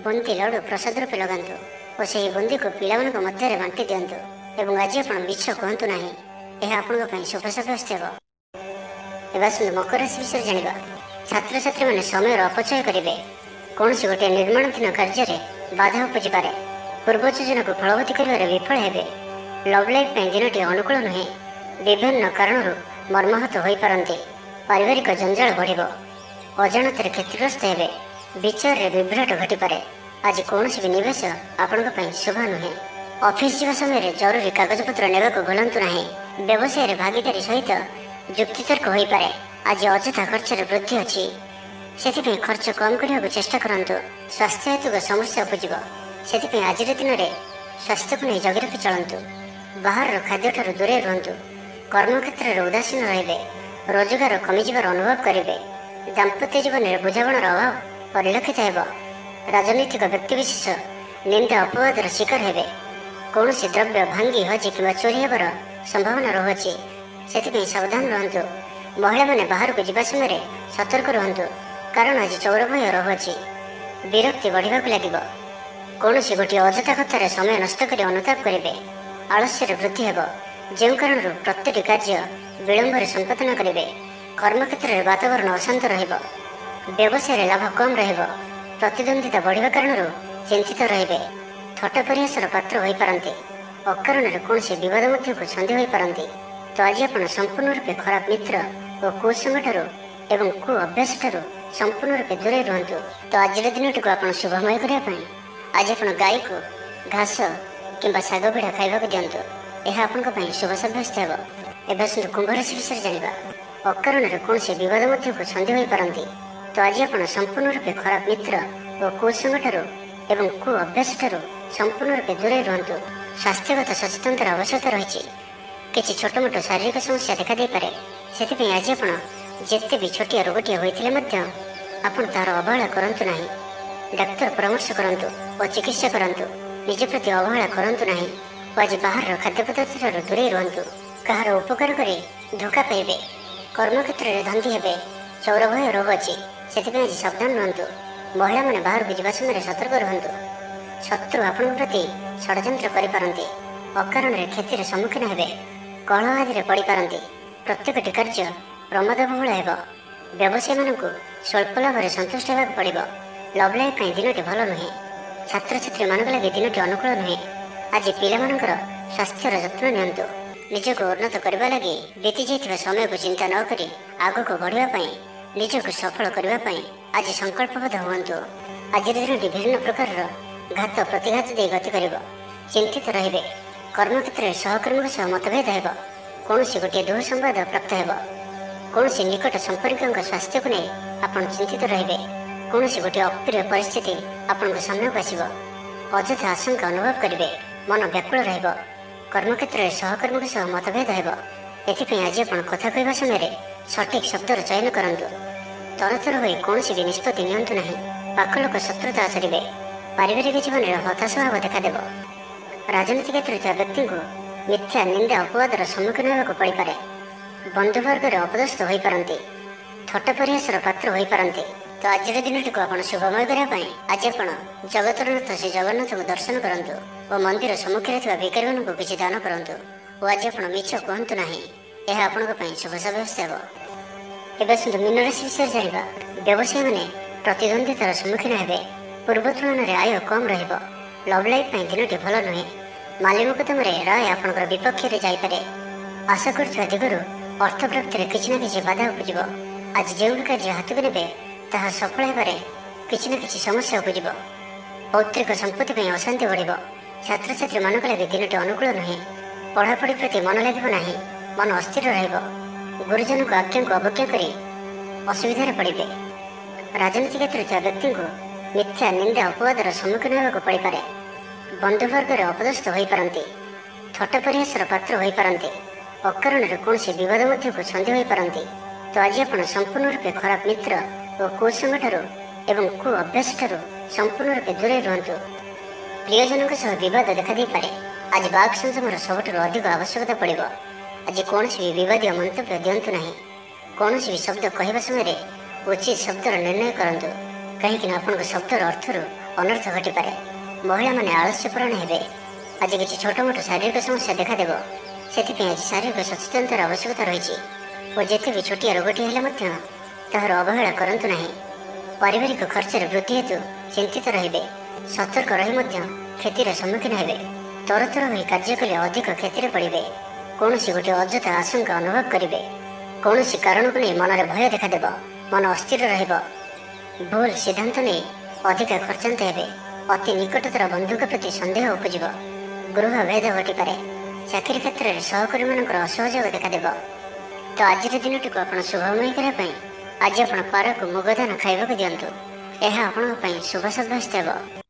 ବୁନ୍ଦି ଲଡ଼ୁ ପ୍ରସାଦ ରୂପେ ଲଗାନ୍ତୁ ଓ ସେହି ବୁନ୍ଦିକୁ ପିଲାମାନଙ୍କ ମଧ୍ୟରେ ବାଣ୍ଟି ଦିଅନ୍ତୁ। ଏବଂ ଆଜି ଆପଣ ମିଛ କୁହନ୍ତୁ ନାହିଁ। ଏହା ଆପଣଙ୍କ ପାଇଁ ଶୁଭ ସାବ୍ୟସ୍ତ ହେବ। ଏବେ ଆସନ୍ତୁ ମକର ରାଶି ବିଷୟରେ ଜାଣିବା। ଛାତ୍ରଛାତ୍ରୀମାନେ ସମୟର ଅପଚୟ କରିବେ। କୌଣସି ଗୋଟିଏ ନିର୍ମାଣାଧୀନ କାର୍ଯ୍ୟରେ ବାଧା ଉପୁଜିପାରେ। ପୂର୍ବ ଯୋଜନାକୁ ଫଳବତୀ କରିବାରେ ବିଫଳ ହେବେ। ଲଭ୍ ଲାଇଫ୍ ପାଇଁ ଦିନଟି ଅନୁକୂଳ ନୁହେଁ। ବିଭିନ୍ନ କାରଣରୁ ମର୍ମାହତ ହୋଇପାରନ୍ତି। ପାରିବାରିକ ଜଞ୍ଜାଳ ବଢ଼ିବ। ଅଜାଣତରେ କ୍ଷତିଗ୍ରସ୍ତ ହେବେ। ବିଚାରରେ ବିଭ୍ରାଟ ଘଟିପାରେ। ଆଜି କୌଣସି ବି ନିବେଶ ଆପଣଙ୍କ ପାଇଁ ଶୁଭ ନୁହେଁ। ଅଫିସ ଯିବା ସମୟରେ ଜରୁରୀ କାଗଜପତ୍ର ନେବାକୁ ଭୁଲନ୍ତୁ ନାହିଁ। ବ୍ୟବସାୟରେ ଭାଗିଦାରୀ ସହିତ ଯୁକ୍ତିତର୍କ ହୋଇପାରେ। ଆଜି ଅଯଥା ଖର୍ଚ୍ଚରେ ବୃଦ୍ଧି ଅଛି। ସେଥିପାଇଁ ଖର୍ଚ୍ଚ କମ୍ କରିବାକୁ ଚେଷ୍ଟା କରନ୍ତୁ। ସ୍ୱାସ୍ଥ୍ୟ ହେତୁକ ସମସ୍ୟା ଉପୁଜିବ। ସେଥିପାଇଁ ଆଜିର ଦିନରେ ସ୍ୱାସ୍ଥ୍ୟକୁ ନେଇ ଜଗି ରଖି ଚଳନ୍ତୁ। ବାହାରର ଖାଦ୍ୟଠାରୁ ଦୂରେଇ ରୁହନ୍ତୁ। କର୍ମକ୍ଷେତ୍ରରେ ଉଦାସୀନ ରହିବେ। ରୋଜଗାର କମିଯିବାର ଅନୁଭବ କରିବେ। ଦାମ୍ପତ୍ୟ ଜୀବନରେ ବୁଝାମଣାର ଅଭାବ ପରିଲକ୍ଷିତ ହେବ। ରାଜନୈତିକ ବ୍ୟକ୍ତିବିଶେଷ ନିନ୍ଦା ଅପବାଦର ଶିକାର ହେବେ। କୌଣସି ଦ୍ରବ୍ୟ ଭାଙ୍ଗି ହଜି କିମ୍ବା ଚୋରି ହେବାର ସମ୍ଭାବନା ରହୁଅଛି। ସେଥିପାଇଁ ସାବଧାନ ରୁହନ୍ତୁ। ମହିଳାମାନେ ବାହାରକୁ ଯିବା ସମୟରେ ସତର୍କ ରୁହନ୍ତୁ, କାରଣ ଆଜି ଚୋର ଭୟ ରହୁଅଛି। ବିରକ୍ତି ବଢ଼ିବାକୁ ଲାଗିବ। କୌଣସି ଗୋଟିଏ ଅଯଥା କଥାରେ ସମୟ ନଷ୍ଟ କରି ଅନୁତାପ କରିବେ। ଆଳସ୍ୟରେ ବୃଦ୍ଧି ହେବ, ଯେଉଁ କାରଣରୁ ପ୍ରତିଟି କାର୍ଯ୍ୟ ବିଳମ୍ବରେ ସମ୍ପାଦନ କରିବେ। କର୍ମକ୍ଷେତ୍ରରେ ବାତାବରଣ ଅଶାନ୍ତ ରହିବ। ବ୍ୟବସାୟରେ ଲାଭ କମ୍ ରହିବ। ପ୍ରତିଦ୍ୱନ୍ଦିତା ବଢ଼ିବା କାରଣରୁ ଚିନ୍ତିତ ରହିବେ। ଥଟ୍ଟା ପରିହାସର ପାତ୍ର ହୋଇପାରନ୍ତି। ଅକାରଣରେ କୌଣସି ବିବାଦ ମଧ୍ୟକୁ ଛନ୍ଦି ହୋଇପାରନ୍ତି। ତ ଆଜି ଆପଣ ସମ୍ପୂର୍ଣ୍ଣ ରୂପେ ଖରାପ ମିତ୍ର ଓ କୁସଙ୍ଗଠାରୁ ଏବଂ କୁ ଅଭ୍ୟାସଠାରୁ ସମ୍ପୂର୍ଣ୍ଣ ରୂପେ ଦୂରେଇ ରୁହନ୍ତୁ। ତ ଆଜିର ଦିନଟିକୁ ଆପଣ ଶୁଭମୟ କରିବା ପାଇଁ ଆଜି ଆପଣ ଗାଈକୁ ଘାସ କିମ୍ବା ଶାଗ ପିଢ଼ା ଖାଇବାକୁ ଦିଅନ୍ତୁ। ଏହା ଆପଣଙ୍କ ପାଇଁ ଶୁଭ ସାବ୍ୟସ୍ତ ହେବ। ଏବେ ଆସନ୍ତୁ କୁମ୍ଭ ରାଶି ବିଷୟରେ ଜାଣିବା। ଅକାରଣରେ କୌଣସି ବିବାଦ ମଧ୍ୟକୁ ଛନ୍ଦି ହୋଇପାରନ୍ତି। ତ ଆଜି ଆପଣ ସମ୍ପୂର୍ଣ୍ଣ ରୂପେ ଖରାପ ମିତ୍ର ଓ କୁସଙ୍ଗଠାରୁ ଏବଂ କୁ ଅଭ୍ୟାସଠାରୁ ସମ୍ପୂର୍ଣ୍ଣ ରୂପେ ଦୂରେଇ ରୁହନ୍ତୁ। ସ୍ୱାସ୍ଥ୍ୟଗତ ସଚେତନତାର ଆବଶ୍ୟକତା ରହିଛି। କିଛି ଛୋଟମୋଟ ଶାରୀରିକ ସମସ୍ୟା ଦେଖାଦେଇପାରେ। ସେଥିପାଇଁ ଆଜି ଆପଣ ଯେତେ ବି ଛୋଟିଆ ରୋଗଟିଏ ହୋଇଥିଲେ ମଧ୍ୟ ଆପଣ ତାହାର ଅବହେଳା କରନ୍ତୁ ନାହିଁ। ଡାକ୍ତର ପରାମର୍ଶ କରନ୍ତୁ ଓ ଚିକିତ୍ସା କରନ୍ତୁ। ନିଜ ପ୍ରତି ଅବହେଳା କରନ୍ତୁ ନାହିଁ ଓ ଆଜି ବାହାରର ଖାଦ୍ୟପଦାର୍ଥଠାରୁ ଦୂରେଇ ରୁହନ୍ତୁ। କାହାର ଉପକାର କରି ଧୋକା ପାଇବେ, କର୍ମକ୍ଷେତ୍ରରେ ଧନ୍ଦୀ ହେବେ, ଚୌରଭୟ ରୋଗ ଅଛି। ସେଥିପାଇଁ ଆଜି ସାବଧାନ ରୁହନ୍ତୁ। ମହିଳାମାନେ ବାହାରକୁ ଯିବା ସମୟରେ ସତର୍କ ରୁହନ୍ତୁ। ଶତ୍ରୁ ଆପଣଙ୍କ ପ୍ରତି ଷଡ଼ଯନ୍ତ୍ର କରିପାରନ୍ତି। ଅକାରଣରେ କ୍ଷତିର ସମ୍ମୁଖୀନ ହେବେ, କଳହ ଆଦିରେ ପଡ଼ିପାରନ୍ତି। ପ୍ରତ୍ୟେକଟି କାର୍ଯ୍ୟ ପ୍ରମାଦବହୁଳ ହେବ। ବ୍ୟବସାୟୀମାନଙ୍କୁ ସ୍ୱଳ୍ପ ଲାଭରେ ସନ୍ତୁଷ୍ଟ ହେବାକୁ ପଡ଼ିବ। ଲଭ୍ ଲାଇଫ୍ ପାଇଁ ଦିନଟି ଭଲ ନୁହେଁ। ଛାତ୍ରଛାତ୍ରୀମାନଙ୍କ ଲାଗି ଦିନଟି ଅନୁକୂଳ ନୁହେଁ। ଆଜି ପିଲାମାନଙ୍କର ସ୍ୱାସ୍ଥ୍ୟର ଯତ୍ନ ନିଅନ୍ତୁ। ନିଜକୁ ଉନ୍ନତ କରିବା ଲାଗି ବିତି ଯାଇଥିବା ସମୟକୁ ଚିନ୍ତା ନ କରି ଆଗକୁ ବଢ଼ିବା ପାଇଁ, ନିଜକୁ ସଫଳ କରିବା ପାଇଁ ଆଜି ସଂକଳ୍ପବଦ୍ଧ ହୁଅନ୍ତୁ। ଆଜିର ଦିନଟି ବିଭିନ୍ନ ପ୍ରକାରର ଘାତ ପ୍ରତିଘାତ ଦେଇ ଗତି କରିବ। ଚିନ୍ତିତ ରହିବେ। କର୍ମକ୍ଷେତ୍ରରେ ସହକର୍ମୀଙ୍କ ସହ ମତଭେଦ ହେବ। କୌଣସି ଗୋଟିଏ ଦୁଃ ସମ୍ବାଦ ପ୍ରାପ୍ତ ହେବ। କୌଣସି ନିକଟ ସମ୍ପର୍କୀୟଙ୍କ ସ୍ୱାସ୍ଥ୍ୟକୁ ନେଇ ଆପଣ ଚିନ୍ତିତ ରହିବେ। କୌଣସି ଗୋଟିଏ ଅପ୍ରିୟ ପରିସ୍ଥିତି ଆପଣଙ୍କ ସାମ୍ନାକୁ ଆସିବ। ଅଯଥା ଆଶଙ୍କା ଅନୁଭବ କରିବେ। ମନ ବ୍ୟାକୁଳ ରହିବ। କର୍ମକ୍ଷେତ୍ରରେ ସହକର୍ମୀଙ୍କ ସହ ମତଭେଦ ହେବ। ଏଥିପାଇଁ ଆଜି ଆପଣ କଥା କହିବା ସମୟରେ ସଠିକ୍ ଶବ୍ଦର ଚୟନ କରନ୍ତୁ। ତରତର ହୋଇ କୌଣସି ବି ନିଷ୍ପତ୍ତି ନିଅନ୍ତୁ ନାହିଁ। ପାଖ ଲୋକ ଶତ୍ରୁତା ଆଚରିବେ। ପାରିବାରିକ ଜୀବନରେ ହତାଶ ଭାବ ଦେଖାଦେବ। ରାଜନୀତି କ୍ଷେତ୍ରରେ ଥିବା ବ୍ୟକ୍ତିଙ୍କୁ ମିଥ୍ୟା ନିନ୍ଦା ଅପବାଦର ସମ୍ମୁଖୀନ ହେବାକୁ ପଡ଼ିପାରେ। ବନ୍ଧୁବର୍ଗରେ ଅପଦସ୍ଥ ହୋଇପାରନ୍ତି। ଥଟ୍ଟା ପରିହାସର ପାତ୍ର ହୋଇପାରନ୍ତି। ତ ଆଜିର ଦିନଟିକୁ ଆପଣ ଶୁଭମୟ କରିବା ପାଇଁ ଆଜି ଆପଣ ଜଗତର ନାଥ ଶ୍ରୀ ଜଗନ୍ନାଥଙ୍କୁ ଦର୍ଶନ କରନ୍ତୁ ଓ ମନ୍ଦିର ସମ୍ମୁଖରେ ଥିବା ଭିକାରୀମାନଙ୍କୁ କିଛି ଦାନ କରନ୍ତୁ। ଓ ଆଜି ଆପଣ ମିଛ କୁହନ୍ତୁ ନାହିଁ। ଏହା ଆପଣଙ୍କ ପାଇଁ ଶୁଭ ସାବ୍ୟସ୍ତ ହେବ। ଏବେ ଆସନ୍ତୁ ମୀନ ରାଶି ବିଷୟରେ ଜାଣିବା। ବ୍ୟବସାୟୀମାନେ ପ୍ରତିଦ୍ୱନ୍ଦ୍ୱିତାର ସମ୍ମୁଖୀନ ହେବେ। ପୂର୍ବ ତୁଳନାରେ ଆୟ କମ୍ ରହିବ। ଲଭ୍ ଲାଇଫ୍ ପାଇଁ ଦିନଟି ଭଲ ନୁହେଁ। ମାଲି ମୁକଦ୍ଦମାରେ ରାୟ ଆପଣଙ୍କର ବିପକ୍ଷରେ ଯାଇପାରେ। ଆଶା କରୁଥିବା ଦିଗରୁ ଅର୍ଥ ପ୍ରାପ୍ତିରେ କିଛି ନା କିଛି ବାଧା ଉପୁଜିବ। ଆଜି ଯେଉଁ କାର୍ଯ୍ୟ ହାତକୁ ନେବେ ତାହା ସଫଳ ହେବାରେ କିଛି ନା କିଛି ସମସ୍ୟା ଉପୁଜିବ। ପୌତ୍ରିକ ସମ୍ପତ୍ତି ପାଇଁ ଅଶାନ୍ତି ବଢ଼ିବ। ଛାତ୍ରଛାତ୍ରୀମାନଙ୍କ ଲାଗି ଦିନଟି ଅନୁକୂଳ ନୁହେଁ। ପଢ଼ାପଢ଼ି ପ୍ରତି ମନ ଲାଗିବ ନାହିଁ। ମନ ଅସ୍ଥିର ରହିବ। ଗୁରୁଜନଙ୍କ ଆଜ୍ଞାକୁ ଅବଜ୍ଞା କରି ଅସୁବିଧାରେ ପଡ଼ିବେ। ରାଜନୀତି କ୍ଷେତ୍ରରେ ଥିବା ବ୍ୟକ୍ତିଙ୍କୁ ମିଥ୍ୟା ନିନ୍ଦା ଅପବାଦର ସମ୍ମୁଖୀନ ହେବାକୁ ପଡ଼ିପାରେ। ବନ୍ଧୁବର୍ଗରେ ଅପଦସ୍ଥ ହୋଇପାରନ୍ତି। ଥଟ୍ଟା ପରିହାସର ପାତ୍ର ହୋଇପାରନ୍ତି। ଅକାରଣରେ କୌଣସି ବିବାଦ ମଧ୍ୟକୁ ଛନ୍ଦି ହୋଇପାରନ୍ତି। ତ ଆଜି ଆପଣ ସମ୍ପୂର୍ଣ୍ଣ ରୂପେ ଖରାପ ମିତ୍ର ଓ କୁସଙ୍ଗଠାରୁ ଏବଂ କୁ ଅଭ୍ୟାସଠାରୁ ସମ୍ପୂର୍ଣ୍ଣ ରୂପେ ଦୂରେଇ ରୁହନ୍ତୁ। ପ୍ରିୟଜନଙ୍କ ସହ ବିବାଦ ଦେଖାଦେଇପାରେ। ଆଜି ବାକ୍ ସଂଯମର ସବୁଠାରୁ ଅଧିକ ଆବଶ୍ୟକତା ପଡ଼ିବ। ଆଜି କୌଣସି ବି ବିବାଦୀୟ ମନ୍ତବ୍ୟ ଦିଅନ୍ତୁ ନାହିଁ। କୌଣସି ବି ଶବ୍ଦ କହିବା ସମୟରେ ଉଚିତ ଶବ୍ଦର ନିର୍ଣ୍ଣୟ କରନ୍ତୁ। କାହିଁକିନା ଆପଣଙ୍କ ଶବ୍ଦର ଅର୍ଥରୁ ଅନର୍ଥ ଘଟିପାରେ। ମହିଳାମାନେ ଆଳସ୍ୟପରାୟଣ ହେବେ। ଆଜି କିଛି ଛୋଟମୋଟ ଶାରୀରିକ ସମସ୍ୟା ଦେଖାଦେବ। ସେଥିପାଇଁ ଆଜି ଶାରୀରିକ ସଚେତନତାର ଆବଶ୍ୟକତା ରହିଛି ଓ ଯେତେ ବି ଛୋଟିଆ ରୋଗଟି ହେଲେ ମଧ୍ୟ ତାହାର ଅବହେଳା କରନ୍ତୁ ନାହିଁ। ପାରିବାରିକ ଖର୍ଚ୍ଚରେ ବୃଦ୍ଧି ହେତୁ ଚିନ୍ତିତ ରହିବେ। ସତର୍କ ରହି ମଧ୍ୟ କ୍ଷତିର ସମ୍ମୁଖୀନ ହେବେ। ତରତର ହୋଇ କାର୍ଯ୍ୟ କଲେ ଅଧିକ କ୍ଷତିରେ ପଡ଼ିବେ। କୌଣସି ଗୋଟିଏ ଅଯଥା ଆଶଙ୍କା ଅନୁଭବ କରିବେ। କୌଣସି କାରଣକୁ ନେଇ ମନରେ ଭୟ ଦେଖାଦେବ। ମନ ଅସ୍ଥିର ରହିବ। ଭୁଲ ସିଦ୍ଧାନ୍ତ ନେଇ ଅଧିକା ଖର୍ଚ୍ଚାନ୍ତ ହେବେ। ଅତି ନିକଟତର ବନ୍ଧୁଙ୍କ ପ୍ରତି ସନ୍ଦେହ ଉପୁଜିବ। ଗୃହ ଭେଦ ଘଟିପାରେ। ଚାକିରି କ୍ଷେତ୍ରରେ ସହକର୍ମୀମାନଙ୍କର ଅସହଯୋଗ ଦେଖାଦେବ। ତ ଆଜିର ଦିନଟିକୁ ଆପଣ ଶୁଭମୟ କରିବା ପାଇଁ ଆଜି ଆପଣ ପାରକୁ ମୁଗ ଧାନ ଖାଇବାକୁ ଦିଅନ୍ତୁ। ଏହା ଆପଣଙ୍କ ପାଇଁ ଶୁଭ ସାବ୍ୟସ୍ତ ହେବ।